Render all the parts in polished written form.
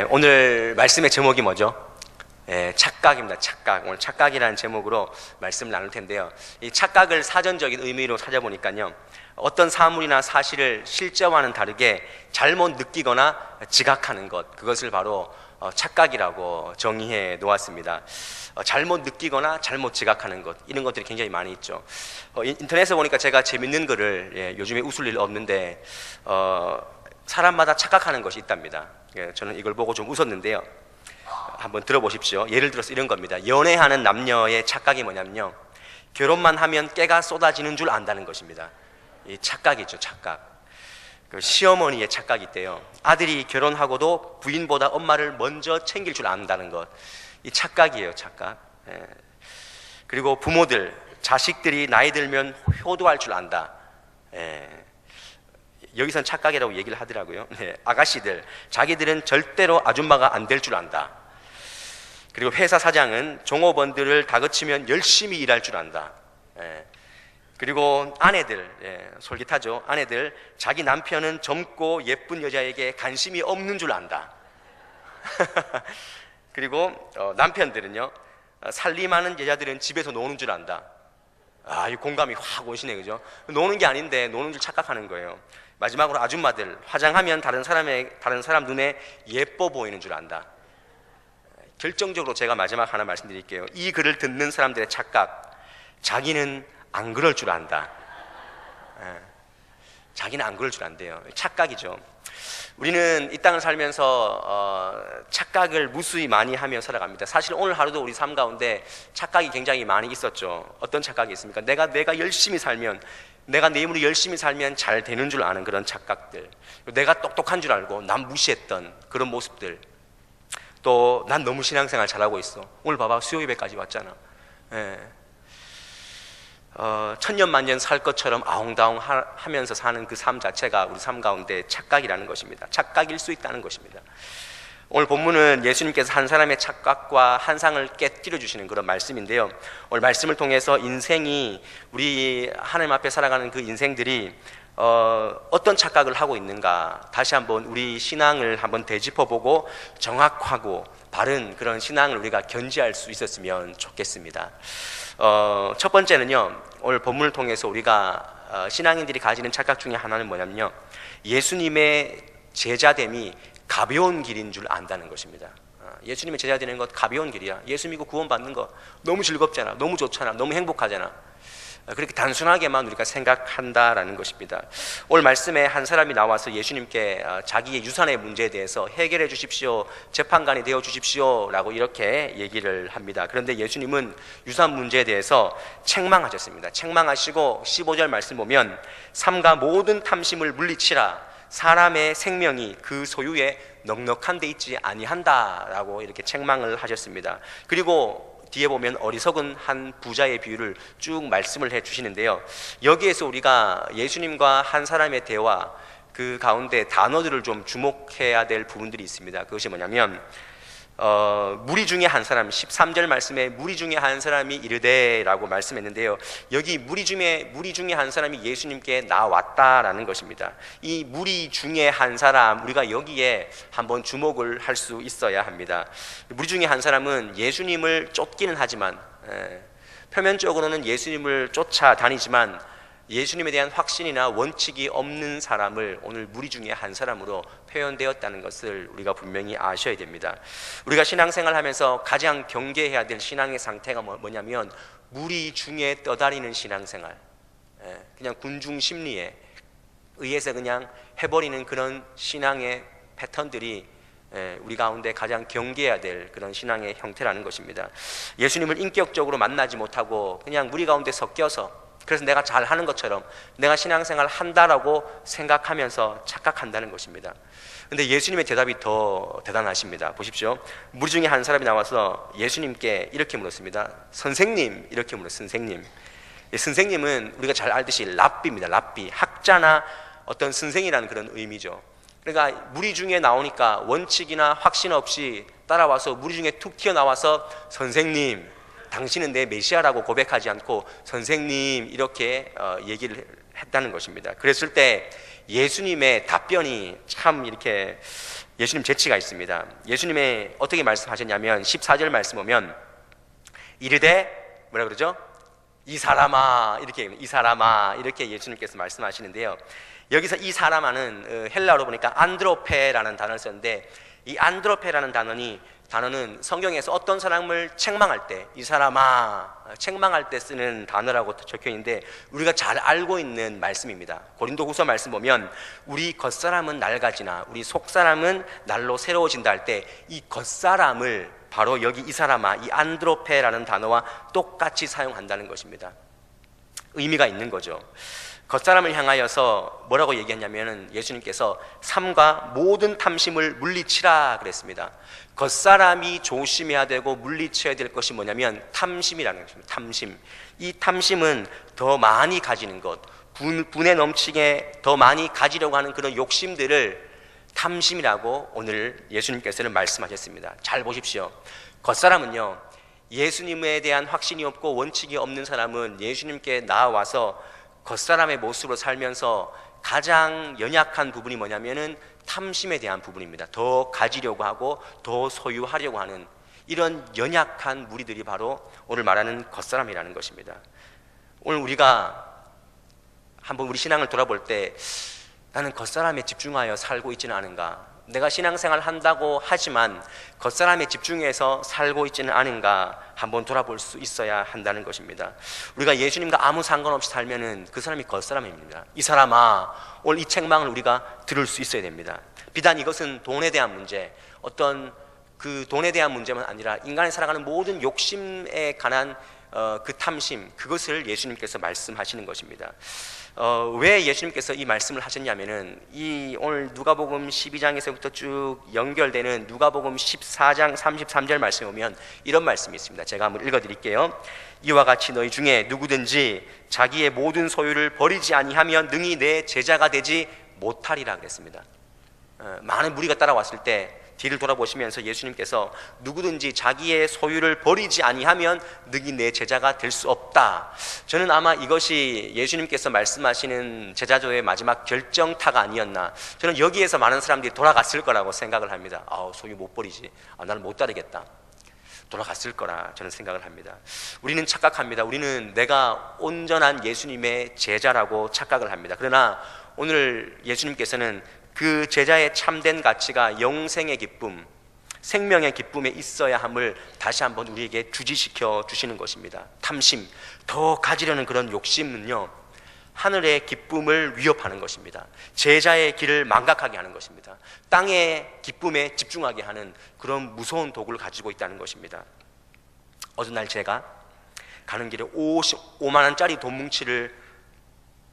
오늘 말씀의 제목이 뭐죠? 착각입니다. 착각. 오늘 착각이라는 제목으로 말씀을 나눌 텐데요. 이 착각을 사전적인 의미로 찾아보니까요, 어떤 사물이나 사실을 실제와는 다르게 잘못 느끼거나 지각하는 것, 그것을 바로 착각이라고 정의해 놓았습니다. 잘못 느끼거나 잘못 지각하는 것, 이런 것들이 굉장히 많이 있죠. 인터넷에 보니까 제가 재밌는 글을, 요즘에 웃을 일 없는데 사람마다 착각하는 것이 있답니다. 저는 이걸 보고 좀 웃었는데요. 한번 들어보십시오. 예를 들어서 이런 겁니다. 연애하는 남녀의 착각이 뭐냐면요, 결혼만 하면 깨가 쏟아지는 줄 안다는 것입니다. 이 착각이죠, 착각. 그 시어머니의 착각이 있대요. 아들이 결혼하고도 부인보다 엄마를 먼저 챙길 줄 안다는 것, 이 착각이에요, 착각. 그리고 부모들, 자식들이 나이 들면 효도할 줄 안다. 여기선 착각이라고 얘기를 하더라고요. 아가씨들, 자기들은 절대로 아줌마가 안 될 줄 안다. 그리고 회사 사장은 종업원들을 다그치면 열심히 일할 줄 안다. 그리고 아내들, 솔깃하죠. 아내들, 자기 남편은 젊고 예쁜 여자에게 관심이 없는 줄 안다. 그리고 남편들은요, 살림하는 여자들은 집에서 노는 줄 안다. 이 공감이 확 오시네, 그죠? 노는 게 아닌데 노는 줄 착각하는 거예요. 마지막으로 아줌마들, 화장하면 다른 사람 눈에 예뻐 보이는 줄 안다. 결정적으로 제가 마지막 하나 말씀드릴게요. 이 글을 듣는 사람들의 착각, 자기는 안 그럴 줄 안다. 자기는 안 그럴 줄 안대요. 착각이죠. 우리는 이 땅을 살면서 착각을 무수히 많이 하며 살아갑니다. 사실 오늘 하루도 우리 삶 가운데 착각이 굉장히 많이 있었죠. 어떤 착각이 있습니까? 내가 열심히 살면, 내가 내 힘으로 열심히 살면 잘 되는 줄 아는 그런 착각들, 내가 똑똑한 줄 알고 남 무시했던 그런 모습들, 또 난 너무 신앙생활 잘하고 있어. 오늘 봐봐, 수요 예배까지 왔잖아. 천년만년 살 것처럼 아웅다웅 하면서 사는 그 삶 자체가 우리 삶 가운데 착각이라는 것입니다. 착각일 수 있다는 것입니다. 오늘 본문은 예수님께서 한 사람의 착각과 환상을 깨뜨려 주시는 그런 말씀인데요, 오늘 말씀을 통해서 인생이, 우리 하나님 앞에 살아가는 그 인생들이 어떤 착각을 하고 있는가, 다시 한번 우리 신앙을 한번 되짚어보고 정확하고 바른 그런 신앙을 우리가 견지할 수 있었으면 좋겠습니다. 첫 번째는요, 오늘 본문을 통해서 우리가 신앙인들이 가지는 착각 중에 하나는 뭐냐면요, 예수님의 제자됨이 가벼운 길인 줄 안다는 것입니다. 예수님의 제자 되는 것 가벼운 길이야. 예수 믿고 구원받는 거 너무 즐겁잖아, 너무 좋잖아, 너무 행복하잖아. 그렇게 단순하게만 우리가 생각한다라는 것입니다. 오늘 말씀에 한 사람이 나와서 예수님께 자기의 유산의 문제에 대해서 해결해 주십시오, 재판관이 되어 주십시오 라고 이렇게 얘기를 합니다. 그런데 예수님은 유산 문제에 대해서 책망하셨습니다. 책망하시고 15절 말씀 보면, 삼가 모든 탐심을 물리치라, 사람의 생명이 그 소유에 넉넉한 데 있지 아니한다 라고 이렇게 책망을 하셨습니다. 그리고 뒤에 보면 어리석은 한 부자의 비유를 쭉 말씀을 해 주시는데요, 여기에서 우리가 예수님과 한 사람의 대화, 그 가운데 단어들을 좀 주목해야 될 부분들이 있습니다. 그것이 뭐냐면, 무리 중에 한 사람, 13절 말씀에 무리 중에 한 사람이 이르되 라고 말씀했는데요, 여기 무리 중에 한 사람이 예수님께 나왔다라는 것입니다. 이 무리 중에 한 사람, 우리가 여기에 한번 주목을 할 수 있어야 합니다. 무리 중에 한 사람은 예수님을 쫓기는 하지만, 표면적으로는 예수님을 쫓아다니지만 예수님에 대한 확신이나 원칙이 없는 사람을 오늘 무리 중에 한 사람으로 표현되었다는 것을 우리가 분명히 아셔야 됩니다. 우리가 신앙생활 하면서 가장 경계해야 될 신앙의 상태가 뭐냐면, 무리 중에 떠다니는 신앙생활, 그냥 군중 심리에 의해서 그냥 해버리는 그런 신앙의 패턴들이 우리 가운데 가장 경계해야 될 그런 신앙의 형태라는 것입니다. 예수님을 인격적으로 만나지 못하고 그냥 무리 가운데 섞여서, 그래서 내가 잘하는 것처럼 내가 신앙생활 한다라고 생각하면서 착각한다는 것입니다. 근데 예수님의 대답이 더 대단하십니다. 보십시오. 무리 중에 한 사람이 나와서 예수님께 이렇게 물었습니다. 선생님, 이렇게 물었어요. 선생님. 선생님은 우리가 잘 알듯이 랍비입니다. 랍비, 학자나 어떤 선생이라는 그런 의미죠. 그러니까 무리 중에 나오니까 원칙이나 확신 없이 따라와서 무리 중에 툭 튀어나와서 선생님, 당신은 내 메시아라고 고백하지 않고 선생님 이렇게 얘기를 했다는 것입니다. 그랬을 때 예수님의 답변이 참 이렇게 예수님 재치가 있습니다. 예수님의 어떻게 말씀하셨냐면 14절 말씀 보면 이르되 뭐라 그러죠? 이 사람아 이렇게 예수님께서 말씀하시는데요. 여기서 이 사람아는 헬라어로 보니까 안드로페라는 단어를 썼는데, 이 안드로페라는 단어는 성경에서 어떤 사람을 책망할 때, 이 사람아 책망할 때 쓰는 단어라고 적혀 있는데 우리가 잘 알고 있는 말씀입니다. 고린도후서 말씀 보면 우리 겉사람은 낡아지나 우리 속사람은 날로 새로워진다 할 때 이 겉사람을 바로 여기 이 사람아, 이 안드로페라는 단어와 똑같이 사용한다는 것입니다. 의미가 있는 거죠. 겉사람을 향하여서 뭐라고 얘기했냐면은 예수님께서 삼가 모든 탐심을 물리치라 그랬습니다. 겉사람이 조심해야 되고 물리쳐야 될 것이 뭐냐면 탐심이라는 것입니다. 탐심. 이 탐심은 더 많이 가지는 것, 분에 넘치게 더 많이 가지려고 하는 그런 욕심들을 탐심이라고 오늘 예수님께서는 말씀하셨습니다. 잘 보십시오. 겉사람은요, 예수님에 대한 확신이 없고 원칙이 없는 사람은 예수님께 나와서 겉사람의 모습으로 살면서 가장 연약한 부분이 뭐냐면은 탐심에 대한 부분입니다. 더 가지려고 하고 더 소유하려고 하는 이런 연약한 무리들이 바로 오늘 말하는 겉사람이라는 것입니다. 오늘 우리가 한번 우리 신앙을 돌아볼 때 나는 겉사람에 집중하여 살고 있지는 않은가? 내가 신앙생활 한다고 하지만 겉사람에 집중해서 살고 있지는 않은가? 한번 돌아볼 수 있어야 한다는 것입니다. 우리가 예수님과 아무 상관없이 살면은 그 사람이 겉사람입니다. 이 사람아, 오늘 이 책망을 우리가 들을 수 있어야 됩니다. 비단 이것은 돈에 대한 문제, 어떤 그 돈에 대한 문제만 아니라 인간이 살아가는 모든 욕심에 관한 그 탐심, 그것을 예수님께서 말씀하시는 것입니다. 왜 예수님께서 이 말씀을 하셨냐면은 이 오늘 누가복음 12장에서부터 쭉 연결되는 누가복음 14장 33절 말씀에 보면 이런 말씀이 있습니다. 제가 한번 읽어드릴게요. 이와 같이 너희 중에 누구든지 자기의 모든 소유를 버리지 아니하면 능히 내 제자가 되지 못하리라 그랬습니다. 많은 무리가 따라왔을 때 뒤를 돌아보시면서 예수님께서 누구든지 자기의 소유를 버리지 아니하면 능히 내 제자가 될 수 없다. 저는 아마 이것이 예수님께서 말씀하시는 제자조의 마지막 결정타가 아니었나. 저는 여기에서 많은 사람들이 돌아갔을 거라고 생각을 합니다. 소유 못 버리지, 나는 못 따르겠다, 돌아갔을 거라 저는 생각을 합니다. 우리는 착각합니다. 우리는 내가 온전한 예수님의 제자라고 착각을 합니다. 그러나 오늘 예수님께서는 그 제자의 참된 가치가 영생의 기쁨, 생명의 기쁨에 있어야 함을 다시 한번 우리에게 주지시켜 주시는 것입니다. 탐심, 더 가지려는 그런 욕심은요, 하늘의 기쁨을 위협하는 것입니다. 제자의 길을 망각하게 하는 것입니다. 땅의 기쁨에 집중하게 하는 그런 무서운 도구를 가지고 있다는 것입니다. 어느 날 제가 가는 길에 55만 원짜리 돈 뭉치를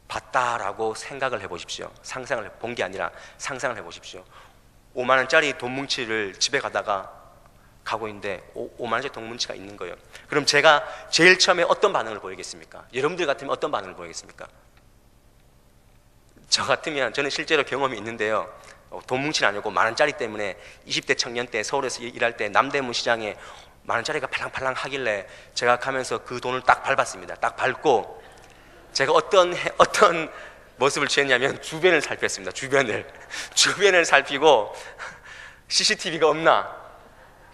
봤다라고 생각을 해보십시오. 상상을 본 게 아니라 상상을 해보십시오. 5만 원짜리 돈 뭉치를 집에 가고 있는데 5만 원짜리 돈 뭉치가 있는 거예요. 그럼 제가 제일 처음에 어떤 반응을 보이겠습니까? 여러분들 같으면 어떤 반응을 보이겠습니까? 저 같으면, 저는 실제로 경험이 있는데요, 돈 뭉치는 아니고 만 원짜리 때문에 20대 청년 때 서울에서 일할 때 남대문 시장에 만 원짜리가 팔랑팔랑 하길래 제가 가면서 그 돈을 딱 밟았습니다. 딱 밟고 제가 어떤 모습을 취했냐면 주변을 살폈습니다. 주변을 살피고 CCTV가 없나,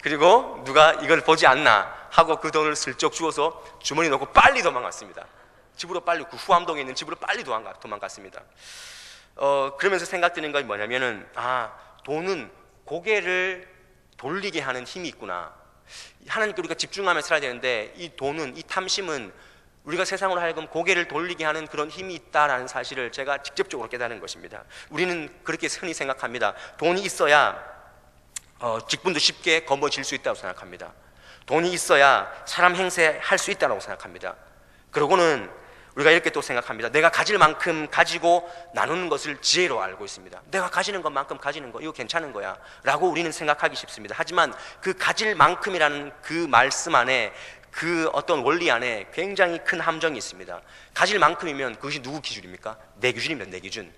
그리고 누가 이걸 보지 않나 하고 그 돈을 슬쩍 주워서 주머니 넣고 빨리 도망갔습니다. 집으로 빨리, 그 후암동에 있는 집으로 빨리 도망갔습니다. 그러면서 생각드는 건 뭐냐면은, 돈은 고개를 돌리게 하는 힘이 있구나. 하나님께 우리가 집중하며 살아야 되는데 이 돈은, 이 탐심은 우리가 세상으로 하여금 고개를 돌리게 하는 그런 힘이 있다라는 사실을 제가 직접적으로 깨달은 것입니다. 우리는 그렇게 흔히 생각합니다. 돈이 있어야 직분도 쉽게 거머쥘 수 있다고 생각합니다. 돈이 있어야 사람 행세할 수 있다고 생각합니다. 그러고는 우리가 이렇게 또 생각합니다. 내가 가질 만큼 가지고 나누는 것을 지혜로 알고 있습니다. 내가 가지는 것만큼 가지는 거, 이거 괜찮은 거야 라고 우리는 생각하기 쉽습니다. 하지만 그 가질 만큼이라는 그 말씀 안에, 그 어떤 원리 안에 굉장히 큰 함정이 있습니다. 가질 만큼이면 그것이 누구 기준입니까? 내 기준입니다. 내 기준.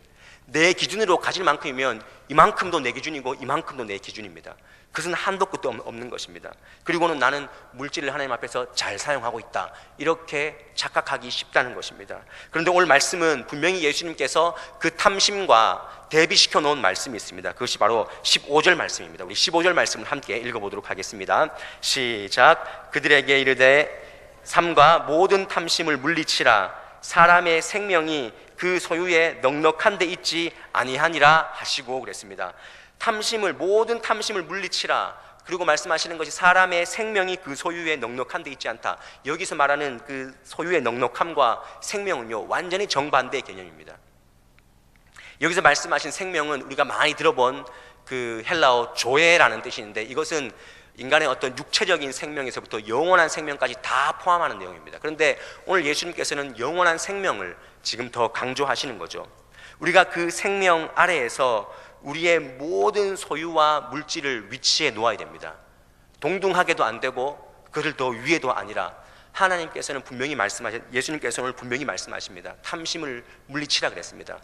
내 기준으로 가질 만큼이면 이만큼도 내 기준이고 이만큼도 내 기준입니다. 그것은 한도 끝도 없는 것입니다. 그리고는 나는 물질을 하나님 앞에서 잘 사용하고 있다, 이렇게 착각하기 쉽다는 것입니다. 그런데 오늘 말씀은 분명히 예수님께서 그 탐심과 대비시켜 놓은 말씀이 있습니다. 그것이 바로 15절 말씀입니다. 우리 15절 말씀을 함께 읽어보도록 하겠습니다. 시작. 그들에게 이르되 삶과 모든 탐심을 물리치라. 사람의 생명이 그 소유에 넉넉한 데 있지 아니하니라 하시고 그랬습니다. 모든 탐심을 물리치라. 그리고 말씀하시는 것이 사람의 생명이 그 소유에 넉넉한 데 있지 않다. 여기서 말하는 그 소유의 넉넉함과 생명은요, 완전히 정반대의 개념입니다. 여기서 말씀하신 생명은 우리가 많이 들어본 그 헬라어 조에라는 뜻이 있는데, 이것은 인간의 어떤 육체적인 생명에서부터 영원한 생명까지 다 포함하는 내용입니다. 그런데 오늘 예수님께서는 영원한 생명을 지금 더 강조하시는 거죠. 우리가 그 생명 아래에서 우리의 모든 소유와 물질을 위치해 놓아야 됩니다. 동등하게도 안 되고 그를 더 위에도 아니라, 하나님께서는 분명히 예수님께서는 오늘 분명히 말씀하십니다. 탐심을 물리치라 그랬습니다.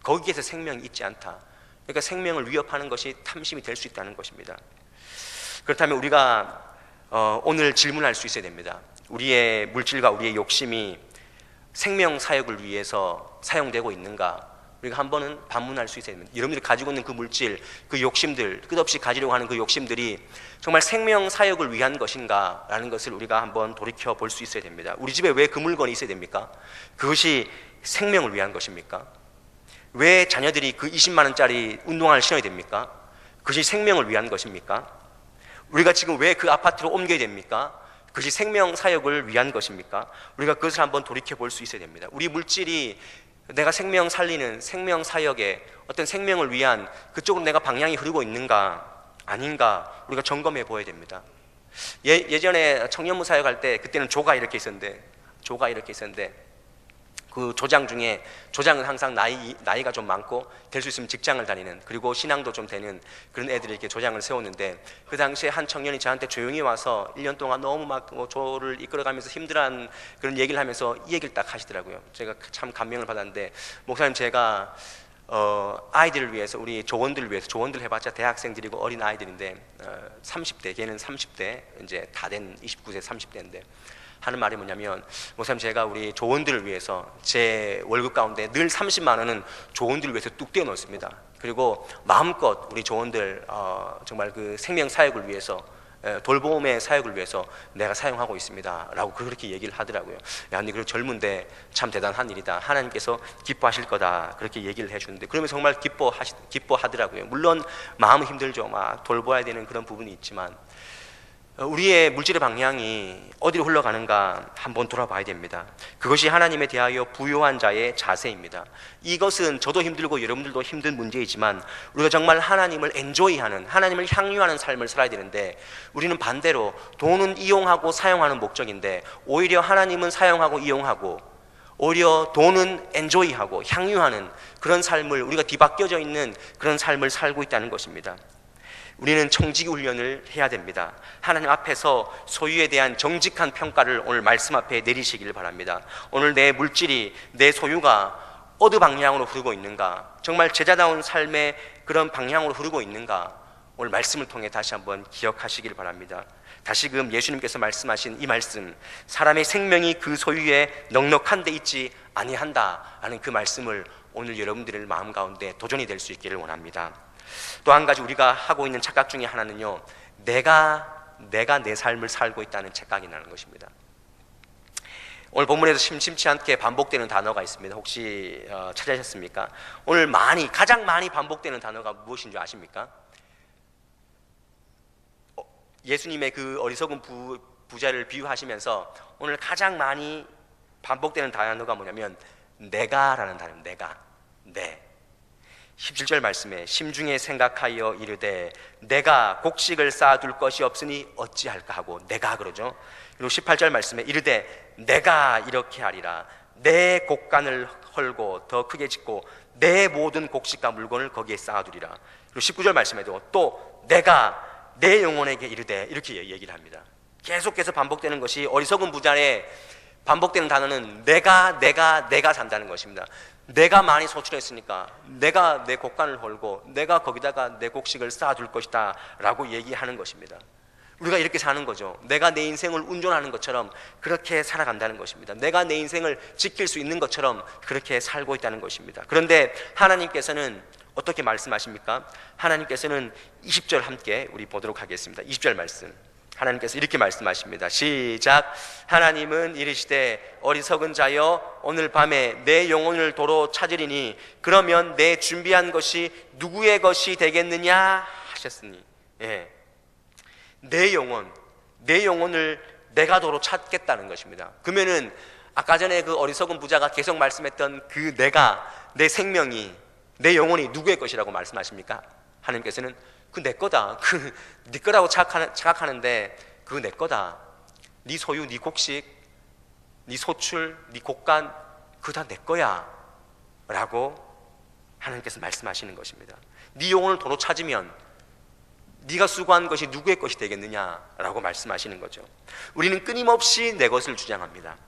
거기에서 생명이 있지 않다. 그러니까 생명을 위협하는 것이 탐심이 될 수 있다는 것입니다. 그렇다면 우리가 오늘 질문할 수 있어야 됩니다. 우리의 물질과 우리의 욕심이 생명 사역을 위해서 사용되고 있는가? 우리가 한 번은 반문할 수 있어야 됩니다. 여러분들이 가지고 있는 그 물질, 그 욕심들, 끝없이 가지려고 하는 그 욕심들이 정말 생명 사역을 위한 것인가? 라는 것을 우리가 한번 돌이켜 볼 수 있어야 됩니다. 우리 집에 왜 그 물건이 있어야 됩니까? 그것이 생명을 위한 것입니까? 왜 자녀들이 그 20만 원짜리 운동화를 신어야 됩니까? 그것이 생명을 위한 것입니까? 우리가 지금 왜 그 아파트로 옮겨야 됩니까? 그것이 생명 사역을 위한 것입니까? 우리가 그것을 한번 돌이켜 볼 수 있어야 됩니다. 우리 물질이 내가 생명 살리는 생명 사역에 어떤 생명을 위한 그쪽으로 내가 방향이 흐르고 있는가 아닌가 우리가 점검해 보아야 됩니다. 예전에 청년부 사역할 때, 그때는 조가 이렇게 있었는데 그 조장 중에, 조장은 항상 나이가 좀 많고 될 수 있으면 직장을 다니는, 그리고 신앙도 좀 되는 그런 애들이 이렇게 조장을 세웠는데, 그 당시에 한 청년이 저한테 조용히 와서 1년 동안 너무 막 조를 이끌어가면서 힘들어한 그런 얘기를 하면서 이 얘기를 딱 하시더라고요. 제가 참 감명을 받았는데, 목사님, 제가 아이들을 위해서, 우리 조원들을 위해서, 조원들 해봤자 대학생들이고 어린 아이들인데 30대, 걔는 30대 이제 다 된 29세 30대인데 하는 말이 뭐냐면, 목사님, 제가 우리 조원들을 위해서 제 월급 가운데 늘 30만 원은 조원들을 위해서 뚝 떼어 놓습니다. 그리고 마음껏 우리 조원들 정말 그 생명 사역을 위해서, 돌봄의 사역을 위해서 내가 사용하고 있습니다 라고 그렇게 얘기를 하더라고요. 야, 근데 그 젊은데 참 대단한 일이다, 하나님께서 기뻐하실 거다, 그렇게 얘기를 해주는데, 그러면 정말 기뻐하더라고요. 물론 마음은 힘들죠. 막 돌봐야 되는 그런 부분이 있지만, 우리의 물질의 방향이 어디로 흘러가는가 한번 돌아봐야 됩니다. 그것이 하나님에 대하여 부요한 자의 자세입니다. 이것은 저도 힘들고 여러분들도 힘든 문제이지만, 우리가 정말 하나님을 엔조이하는, 하나님을 향유하는 삶을 살아야 되는데, 우리는 반대로 돈은 이용하고 사용하는 목적인데, 오히려 하나님은 사용하고 이용하고, 오히려 돈은 엔조이하고 향유하는 그런 삶을, 우리가 뒤바뀌어져 있는 그런 삶을 살고 있다는 것입니다. 우리는 청지기 훈련을 해야 됩니다. 하나님 앞에서 소유에 대한 정직한 평가를 오늘 말씀 앞에 내리시기를 바랍니다. 오늘 내 물질이, 내 소유가 어느 방향으로 흐르고 있는가, 정말 제자다운 삶의 그런 방향으로 흐르고 있는가, 오늘 말씀을 통해 다시 한번 기억하시기를 바랍니다. 다시금 예수님께서 말씀하신 이 말씀, 사람의 생명이 그 소유에 넉넉한 데 있지 아니한다 라는 그 말씀을 오늘 여러분들의 마음 가운데 도전이 될 수 있기를 원합니다. 또 한 가지 우리가 하고 있는 착각 중에 하나는요, 내가 내 삶을 살고 있다는 착각이라는 것입니다. 오늘 본문에서 심심치 않게 반복되는 단어가 있습니다. 혹시 찾으셨습니까? 오늘 가장 많이 반복되는 단어가 무엇인 줄 아십니까? 예수님의 그 어리석은 부자를 비유하시면서 오늘 가장 많이 반복되는 단어가 뭐냐면 내가라는 단어입니다. 내. 17절 말씀에 심중에 생각하여 이르되 내가 곡식을 쌓아둘 것이 없으니 어찌할까 하고 내가 그러죠. 그리고 18절 말씀에 이르되 내가 이렇게 하리라, 내 곡간을 헐고 더 크게 짓고 내 모든 곡식과 물건을 거기에 쌓아두리라. 그리고 19절 말씀에도 또 내가 내 영혼에게 이르되 이렇게 얘기를 합니다. 계속해서 반복되는 것이 어리석은 부자의 반복되는 단어는 내가 산다는 것입니다. 내가 많이 소출했으니까 내가 내 곡간을 헐고 내가 거기다가 내 곡식을 쌓아둘 것이다 라고 얘기하는 것입니다. 우리가 이렇게 사는 거죠. 내가 내 인생을 운전하는 것처럼 그렇게 살아간다는 것입니다. 내가 내 인생을 지킬 수 있는 것처럼 그렇게 살고 있다는 것입니다. 그런데 하나님께서는 어떻게 말씀하십니까? 하나님께서는 20절 함께 우리 보도록 하겠습니다. 20절 말씀, 하나님께서 이렇게 말씀하십니다. 시작. 하나님은 이르시되 어리석은 자여 오늘 밤에 내 영혼을 도로 찾으리니 그러면 내 준비한 것이 누구의 것이 되겠느냐 하셨으니, 내 영혼을 내가 도로 찾겠다는 것입니다. 그러면은 아까 전에 그 어리석은 부자가 계속 말씀했던 그 내 생명이, 내 영혼이 누구의 것이라고 말씀하십니까? 하나님께서는 그 내 거다. 네 거라고 착각하는데 그거 내 거다. 네 소유, 네 곡식, 네 소출, 네 곡간, 그거 다 내 거야 라고 하나님께서 말씀하시는 것입니다. 네 영혼을 도로 찾으면 네가 수고한 것이 누구의 것이 되겠느냐라고 말씀하시는 거죠. 우리는 끊임없이 내 것을 주장합니다.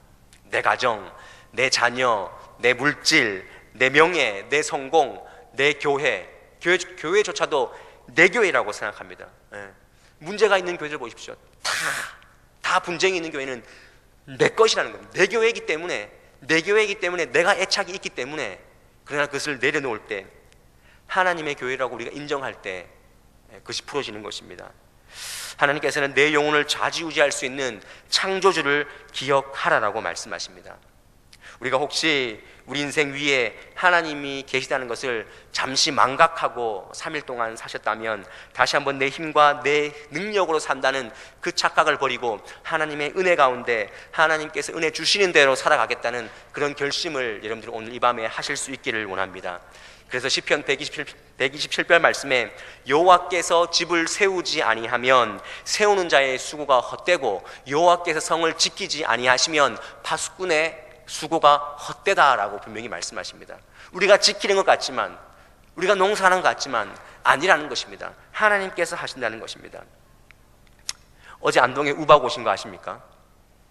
내 가정, 내 자녀, 내 물질, 내 명예, 내 성공, 내 교회조차도 내 교회라고 생각합니다. 문제가 있는 교회들 보십시오. 다 분쟁이 있는 교회는 내 것이라는 겁니다. 내 교회이기 때문에 내가 애착이 있기 때문에. 그러나 그것을 내려놓을 때, 하나님의 교회라고 우리가 인정할 때 그것이 풀어지는 것입니다. 하나님께서는 내 영혼을 좌지우지할 수 있는 창조주를 기억하라라고 말씀하십니다. 우리가 혹시 우리 인생 위에 하나님이 계시다는 것을 잠시 망각하고 3일 동안 사셨다면 다시 한번 내 힘과 내 능력으로 산다는 그 착각을 버리고 하나님의 은혜 가운데 하나님께서 은혜 주시는 대로 살아가겠다는 그런 결심을 여러분들이 오늘 이 밤에 하실 수 있기를 원합니다. 그래서 시편 127편 말씀에 여호와께서 집을 세우지 아니하면 세우는 자의 수고가 헛되고 여호와께서 성을 지키지 아니하시면 파수꾼의 수고가 헛되다라고 분명히 말씀하십니다. 우리가 지키는 것 같지만, 우리가 농사하는 것 같지만 아니라는 것입니다. 하나님께서 하신다는 것입니다. 어제 안동에 우박 오신 거 아십니까?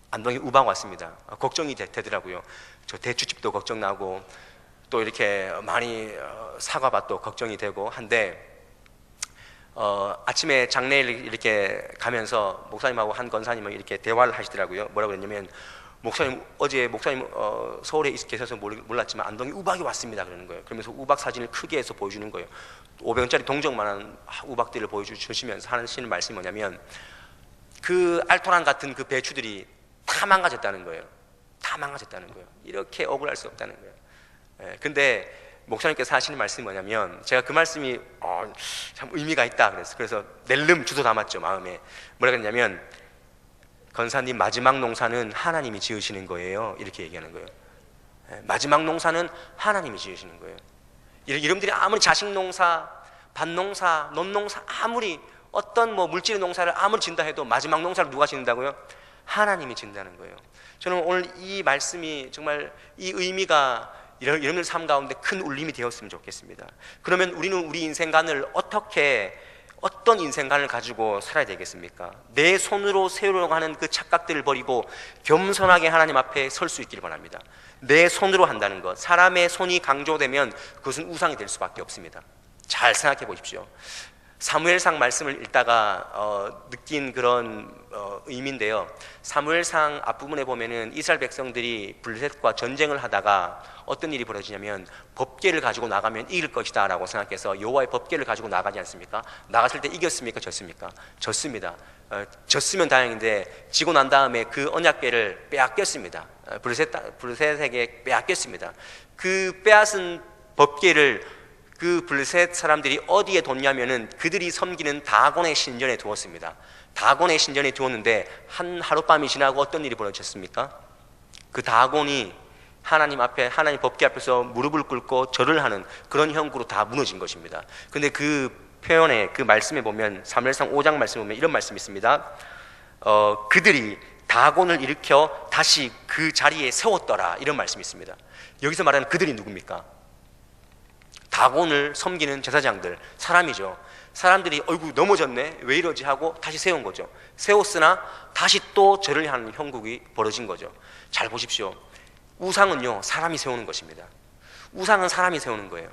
안동에 우박 왔습니다. 걱정이 되더라고요. 저 대추집도 걱정나고 또 이렇게 많이 사과밭도 걱정이 되고 한데, 아침에 장례일 이렇게 가면서 목사님하고 한 권사님은 이렇게 대화를 하시더라고요. 뭐라고 그랬냐면, 어제 목사님 서울에 계셔서 몰랐지만 안동에 우박이 왔습니다 그러는 거예요. 그러면서 우박 사진을 크게 해서 보여주는 거예요. 500원짜리 동정만한 우박들을 보여주시면서 하시는 말씀이 뭐냐면, 그 알토란 같은 그 배추들이 다 망가졌다는 거예요. 이렇게 억울할 수 없다는 거예요. 근데 목사님께서 하시는 말씀이 뭐냐면, 제가 그 말씀이 참 의미가 있다 그래서 낼름 주도 담았죠, 마음에. 뭐라 그랬냐면, 권사님, 마지막 농사는 하나님이 지으시는 거예요. 이렇게 얘기하는 거예요. 마지막 농사는 하나님이 지으시는 거예요. 여러분들이 아무리 자식 농사, 밭 농사, 논 농사, 아무리 어떤 물질 농사를 아무리 진다 해도 마지막 농사를 누가 짓는다고요? 하나님이 짓는다는 거예요. 저는 오늘 이 말씀이 정말 이 의미가 여러분들 삶 가운데 큰 울림이 되었으면 좋겠습니다. 그러면 우리는 우리 인생관을 어떤 인생관을 가지고 살아야 되겠습니까? 내 손으로 세우려고 하는 그 착각들을 버리고 겸손하게 하나님 앞에 설 수 있기를 바랍니다. 내 손으로 한다는 것, 사람의 손이 강조되면 그것은 우상이 될 수밖에 없습니다. 잘 생각해 보십시오. 사무엘상 말씀을 읽다가 느낀 그런 의미인데요. 사무엘상 앞부분에 보면은 이스라엘 백성들이 블레셋과 전쟁을 하다가 어떤 일이 벌어지냐면, 법궤를 가지고 나가면 이길 것이다 라고 생각해서 여호와의 법궤를 가지고 나가지 않습니까? 나갔을 때 이겼습니까? 졌습니까? 졌습니다. 졌으면 다행인데 지고 난 다음에 그 언약궤를 빼앗겼습니다. 블레셋에게 빼앗겼습니다. 그 빼앗은 법궤를 그 블레셋 사람들이 어디에 뒀냐면은 그들이 섬기는 다곤의 신전에 두었습니다. 다곤의 신전에 두었는데 한 하룻밤이 지나고 어떤 일이 벌어졌습니까? 그 다곤이 하나님 앞에, 하나님 법궤 앞에서 무릎을 꿇고 절을 하는 그런 형국으로 다 무너진 것입니다. 근데 그 표현에, 그 말씀에 보면, 사무엘상 5장 말씀에 보면 이런 말씀이 있습니다. 그들이 다곤을 일으켜 다시 그 자리에 세웠더라, 이런 말씀이 있습니다. 여기서 말하는 그들이 누굽니까? 다곤을 섬기는 제사장들, 사람이죠. 사람들이 어이구 넘어졌네, 왜 이러지 하고 다시 세운 거죠. 세웠으나 다시 또 절을 하는 형국이 벌어진 거죠. 잘 보십시오. 우상은요, 사람이 세우는 것입니다. 우상은 사람이 세우는 거예요.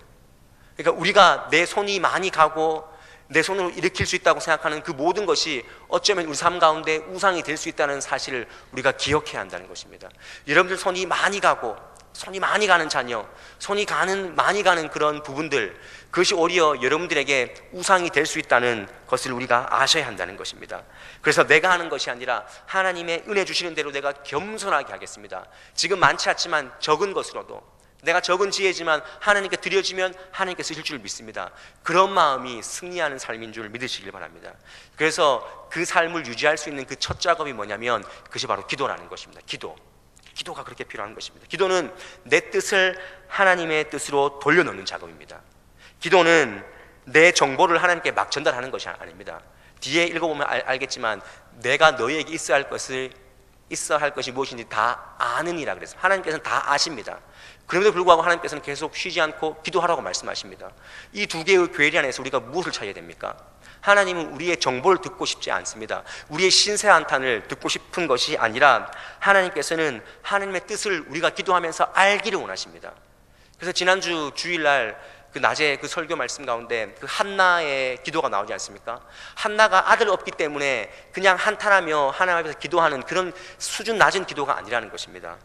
그러니까 우리가 내 손이 많이 가고 내 손으로 일으킬 수 있다고 생각하는 그 모든 것이 어쩌면 우리 삶 가운데 우상이 될 수 있다는 사실을 우리가 기억해야 한다는 것입니다. 여러분들 손이 많이 가고 손이 많이 가는 자녀, 많이 가는 그런 부분들, 그것이 오히려 여러분들에게 우상이 될 수 있다는 것을 우리가 아셔야 한다는 것입니다. 그래서 내가 하는 것이 아니라 하나님의 은혜 주시는 대로 내가 겸손하게 하겠습니다. 지금 많지 않지만 적은 것으로도, 내가 적은 지혜지만 하나님께 드려지면 하나님께 쓰실 줄 믿습니다. 그런 마음이 승리하는 삶인 줄 믿으시길 바랍니다. 그래서 그 삶을 유지할 수 있는 그 첫 작업이 뭐냐면 그것이 바로 기도라는 것입니다. 기도가 그렇게 필요한 것입니다. 기도는 내 뜻을 하나님의 뜻으로 돌려놓는 작업입니다. 기도는 내 정보를 하나님께 막 전달하는 것이 아닙니다. 뒤에 읽어보면 알겠지만 내가 너희에게 있어야 할 것이 무엇인지 다 아느니라 그래서 하나님께서는 다 아십니다. 그럼에도 불구하고 하나님께서는 계속 쉬지 않고 기도하라고 말씀하십니다. 이 두 개의 괴리 안에서 우리가 무엇을 찾아야 됩니까? 하나님은 우리의 정보를 듣고 싶지 않습니다. 우리의 신세 한탄을 듣고 싶은 것이 아니라 하나님께서는 하나님의 뜻을 우리가 기도하면서 알기를 원하십니다. 그래서 지난주 주일날 그 낮에 그 설교 말씀 가운데 그 한나의 기도가 나오지 않습니까? 한나가 아들 없기 때문에 그냥 한탄하며 하나님 앞에서 기도하는 그런 수준 낮은 기도가 아니라는 것입니다.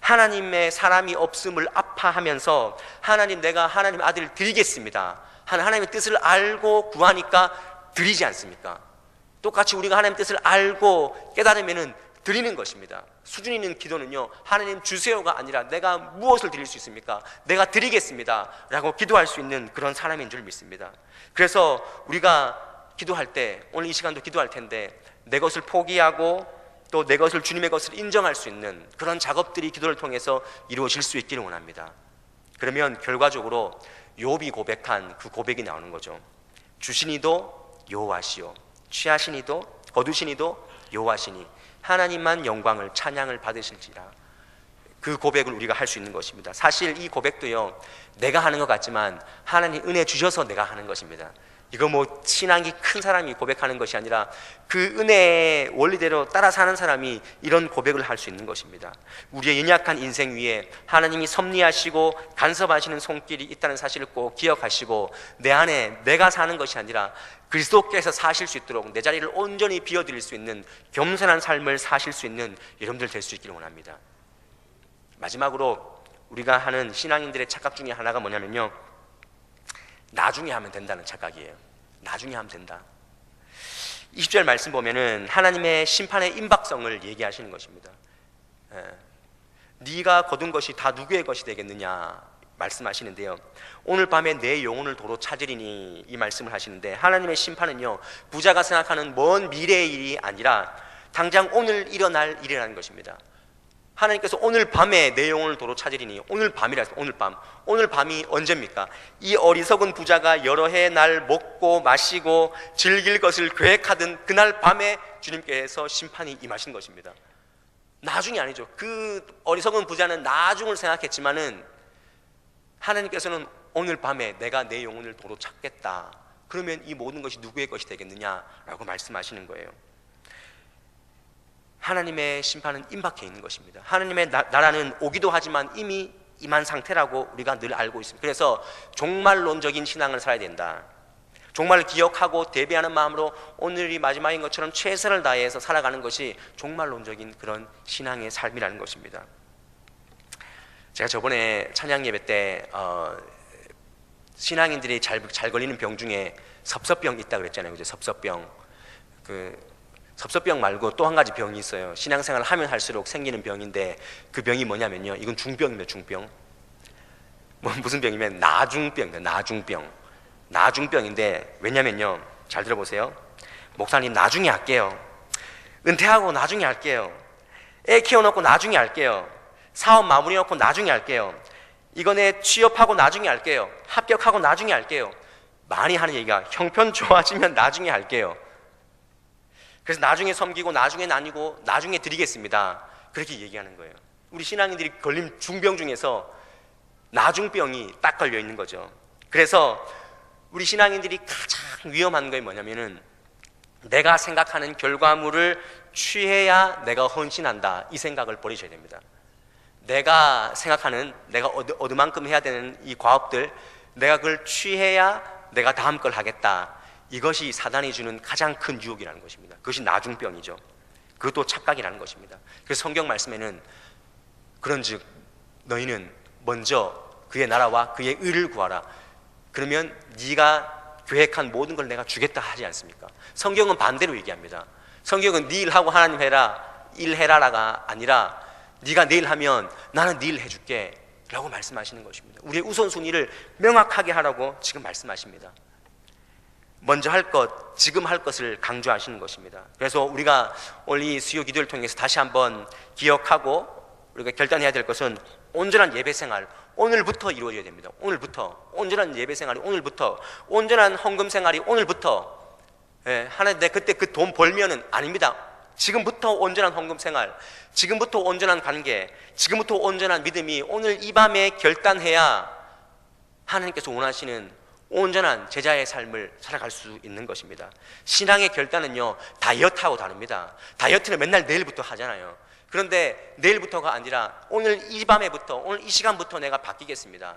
하나님의 사람이 없음을 아파하면서 하나님, 내가 하나님 아들을 드리겠습니다. 하나님의 뜻을 알고 구하니까 드리지 않습니까? 똑같이 우리가 하나님의 뜻을 알고 깨달으면은 드리는 것입니다. 수준 있는 기도는요, 하나님 주세요가 아니라 내가 무엇을 드릴 수 있습니까? 내가 드리겠습니다 라고 기도할 수 있는 그런 사람인 줄 믿습니다. 그래서 우리가 기도할 때, 오늘 이 시간도 기도할 텐데 내 것을 포기하고 또 내 것을 주님의 것을 인정할 수 있는 그런 작업들이 기도를 통해서 이루어질 수 있기를 원합니다. 그러면 결과적으로 욥이 고백한 그 고백이 나오는 거죠. 주시니도 여호와시요, 취하시니도 거두시니도 여호와시니 하나님만 영광을 찬양을 받으실지라. 그 고백을 우리가 할 수 있는 것입니다. 사실 이 고백도요, 내가 하는 것 같지만 하나님 은혜 주셔서 내가 하는 것입니다. 이거 뭐 신앙이 큰 사람이 고백하는 것이 아니라 그 은혜의 원리대로 따라 사는 사람이 이런 고백을 할 수 있는 것입니다. 우리의 연약한 인생 위에 하나님이 섭리하시고 간섭하시는 손길이 있다는 사실을 꼭 기억하시고 내 안에 내가 사는 것이 아니라 그리스도께서 사실 수 있도록 내 자리를 온전히 비워드릴 수 있는 겸손한 삶을 사실 수 있는 여러분들 될 수 있기를 원합니다. 마지막으로 우리가 하는 신앙인들의 착각 중에 하나가 뭐냐면요, 나중에 하면 된다는 착각이에요. 나중에 하면 된다. 20절 말씀 보면은 하나님의 심판의 임박성을 얘기하시는 것입니다. 네가 거둔 것이 다 누구의 것이 되겠느냐 말씀하시는데요, 오늘 밤에 내 영혼을 도로 찾으리니 이 말씀을 하시는데, 하나님의 심판은요, 부자가 생각하는 먼 미래의 일이 아니라 당장 오늘 일어날 일이라는 것입니다. 하나님께서 오늘 밤에 내 영혼을 도로 찾으리니, 오늘 밤이라 해서 오늘 밤이 언제입니까? 이 어리석은 부자가 여러 해 날 먹고 마시고 즐길 것을 계획하던 그날 밤에 주님께서 심판이 임하신 것입니다. 나중이 아니죠. 그 어리석은 부자는 나중을 생각했지만은 하나님께서는 오늘 밤에 내가 내 영혼을 도로 찾겠다. 그러면 이 모든 것이 누구의 것이 되겠느냐라고 말씀하시는 거예요. 하나님의 심판은 임박해 있는 것입니다. 하나님의 나라는 오기도 하지만 이미 임한 상태라고 우리가 늘 알고 있습니다. 그래서 종말론적인 신앙을 살아야 된다. 종말을 기억하고 대비하는 마음으로 오늘이 마지막인 것처럼 최선을 다해서 살아가는 것이 종말론적인 그런 신앙의 삶이라는 것입니다. 제가 저번에 찬양 예배 때 신앙인들이 잘 걸리는 병 중에 섭섭병이 있다고 그랬잖아요. 그죠? 섭섭병. 섭섭병 말고 또 한 가지 병이 있어요. 신앙생활을 하면 할수록 생기는 병인데 그 병이 뭐냐면요, 이건 중병입니다. 중병. 무슨 병이면 나중병입니다. 나중병인데, 왜냐면요, 잘 들어보세요. 목사님 나중에 할게요. 은퇴하고 나중에 할게요. 애 키워놓고 나중에 할게요. 사업 마무리해놓고 나중에 할게요. 이번에 취업하고 나중에 할게요. 합격하고 나중에 할게요. 많이 하는 얘기가 형편 좋아지면 나중에 할게요. 그래서 나중에 섬기고 나중에 나뉘고 나중에 드리겠습니다. 그렇게 얘기하는 거예요. 우리 신앙인들이 걸린 중병 중에서 나중병이 딱 걸려 있는 거죠. 그래서 우리 신앙인들이 가장 위험한 게 뭐냐면은 내가 생각하는 결과물을 취해야 내가 헌신한다, 이 생각을 버리셔야 됩니다. 내가 생각하는, 내가 얻을만큼 해야 되는 이 과업들, 내가 그걸 취해야 내가 다음 걸 하겠다, 이것이 사단이 주는 가장 큰 유혹이라는 것입니다. 그것이 나중병이죠. 그것도 착각이라는 것입니다. 그래서 성경 말씀에는 그런즉 너희는 먼저 그의 나라와 그의 의를 구하라, 그러면 네가 계획한 모든 걸 내가 주겠다 하지 않습니까? 성경은 반대로 얘기합니다. 성경은 네 일하고 하나님 해라, 일해라가 아니라 네가 내일 하면 나는 내일 해줄게 라고 말씀하시는 것입니다. 우리의 우선순위를 명확하게 하라고 지금 말씀하십니다. 먼저 할 것, 지금 할 것을 강조하시는 것입니다. 그래서 우리가 오늘 이 수요 기도를 통해서 다시 한번 기억하고 우리가 결단해야 될 것은 온전한 예배 생활, 오늘부터 이루어져야 됩니다. 오늘부터 온전한 예배 생활이, 오늘부터 온전한 헌금 생활이 오늘부터. 하나님, 내 그때 그 돈 벌면은 아닙니다. 지금부터 온전한 헌금 생활, 지금부터 온전한 관계, 지금부터 온전한 믿음이 오늘 이 밤에 결단해야 하나님께서 원하시는 온전한 제자의 삶을 살아갈 수 있는 것입니다. 신앙의 결단은요, 다이어트하고 다릅니다. 다이어트는 맨날 내일부터 하잖아요. 그런데 내일부터가 아니라 오늘 이 밤에부터, 오늘 이 시간부터 내가 바뀌겠습니다.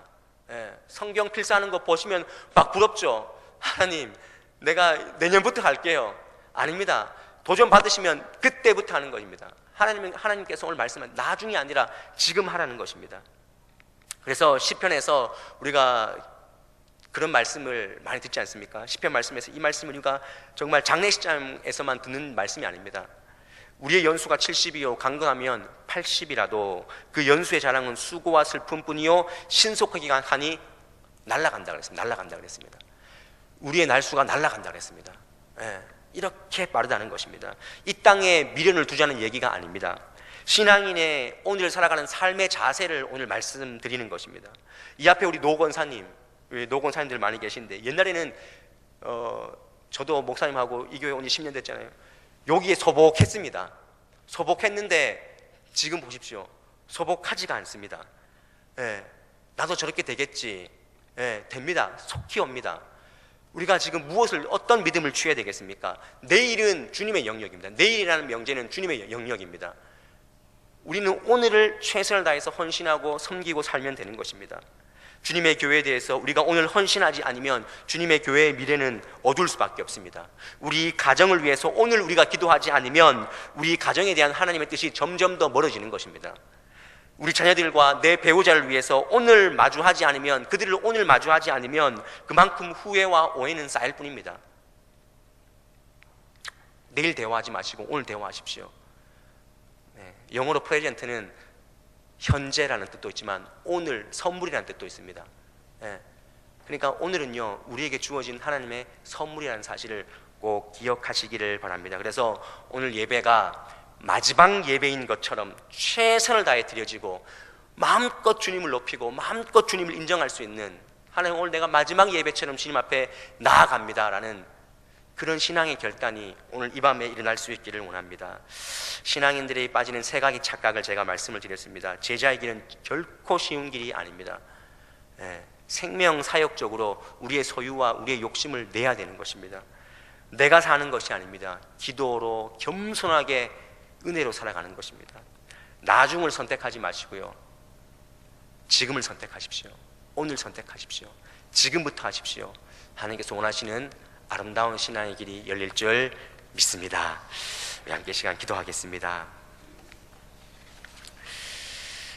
성경 필사하는 거 보시면 막 부럽죠. 하나님, 내가 내년부터 할게요. 아닙니다. 도전 받으시면 그때부터 하는 것입니다. 하나님께서 오늘 말씀은 나중이 아니라 지금 하라는 것입니다. 그래서 시편에서 우리가 그런 말씀을 많이 듣지 않습니까? 시편 말씀에서 이 말씀을 우리가 정말 장례식장에서만 듣는 말씀이 아닙니다. 우리의 연수가 70이요 강건하면 80이라도 그 연수의 자랑은 수고와 슬픔뿐이요 신속하게 가니 날아간다 그랬습니다. 날아간다 그랬습니다. 우리의 날수가 날아간다 그랬습니다. 이렇게 빠르다는 것입니다. 이 땅에 미련을 두자는 얘기가 아닙니다. 신앙인의 오늘 살아가는 삶의 자세를 오늘 말씀드리는 것입니다. 이 앞에 우리 노건사님, 노건사님들 많이 계신데, 옛날에는 저도 목사님하고 이 교회 온 지 10년 됐잖아요. 여기에 소복했습니다. 소복했는데 지금 보십시오. 소복하지가 않습니다. 나도 저렇게 되겠지. 됩니다. 속히 옵니다. 우리가 지금 무엇을, 어떤 믿음을 취해야 되겠습니까? 내일은 주님의 영역입니다. 내일이라는 명제는 주님의 영역입니다. 우리는 오늘을 최선을 다해서 헌신하고 섬기고 살면 되는 것입니다. 주님의 교회에 대해서 우리가 오늘 헌신하지 않으면 주님의 교회의 미래는 어두울 수밖에 없습니다. 우리 가정을 위해서 오늘 우리가 기도하지 않으면 우리 가정에 대한 하나님의 뜻이 점점 더 멀어지는 것입니다. 우리 자녀들과 내 배우자를 위해서 오늘 마주하지 않으면, 그들을 오늘 마주하지 않으면 그만큼 후회와 오해는 쌓일 뿐입니다. 내일 대화하지 마시고 오늘 대화하십시오. 영어로 프레젠트는 현재라는 뜻도 있지만 오늘, 선물이라는 뜻도 있습니다. 그러니까 오늘은요, 우리에게 주어진 하나님의 선물이라는 사실을 꼭 기억하시기를 바랍니다. 그래서 오늘 예배가 마지막 예배인 것처럼 최선을 다해 드려지고 마음껏 주님을 높이고 마음껏 주님을 인정할 수 있는, 하나님 오늘 내가 마지막 예배처럼 주님 앞에 나아갑니다라는 그런 신앙의 결단이 오늘 이 밤에 일어날 수 있기를 원합니다. 신앙인들이 빠지는 세 가지 착각을 제가 말씀을 드렸습니다. 제자의 길은 결코 쉬운 길이 아닙니다. 생명사역적으로 우리의 소유와 우리의 욕심을 내야 되는 것입니다. 내가 사는 것이 아닙니다. 기도로 겸손하게 은혜로 살아가는 것입니다. 나중을 선택하지 마시고요, 지금을 선택하십시오. 오늘 선택하십시오. 지금부터 하십시오. 하나님께서 원하시는 아름다운 신앙의 길이 열릴 줄 믿습니다. 우리 함께 시간 기도하겠습니다.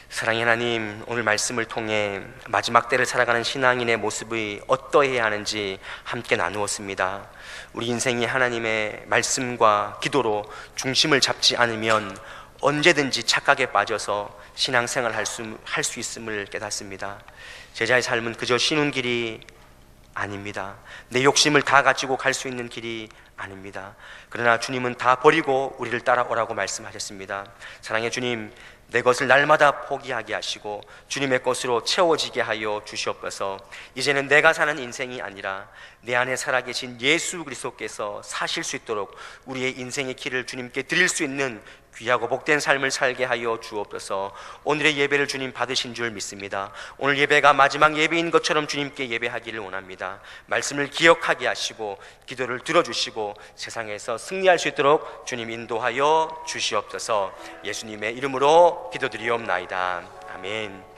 사랑의 하나님, 오늘 말씀을 통해 마지막 때를 살아가는 신앙인의 모습이 어떠해야 하는지 함께 나누었습니다. 우리 인생이 하나님의 말씀과 기도로 중심을 잡지 않으면 언제든지 착각에 빠져서 신앙생활을 할 수 있음을 깨닫습니다. 제자의 삶은 그저 쉬는 길이 아닙니다. 내 욕심을 다 가지고 갈 수 있는 길이 아닙니다. 그러나 주님은 다 버리고 우리를 따라오라고 말씀하셨습니다. 사랑의 주님, 내 것을 날마다 포기하게 하시고 주님의 것으로 채워지게 하여 주시옵소서. 이제는 내가 사는 인생이 아니라 내 안에 살아계신 예수 그리스도께서 사실 수 있도록 우리의 인생의 길을 주님께 드릴 수 있는 귀하고 복된 삶을 살게 하여 주옵소서. 오늘의 예배를 주님 받으신 줄 믿습니다. 오늘 예배가 마지막 예배인 것처럼 주님께 예배하기를 원합니다. 말씀을 기억하게 하시고 기도를 들어주시고 세상에서 승리할 수 있도록 주님 인도하여 주시옵소서. 예수님의 이름으로 기도드리옵나이다. 아멘.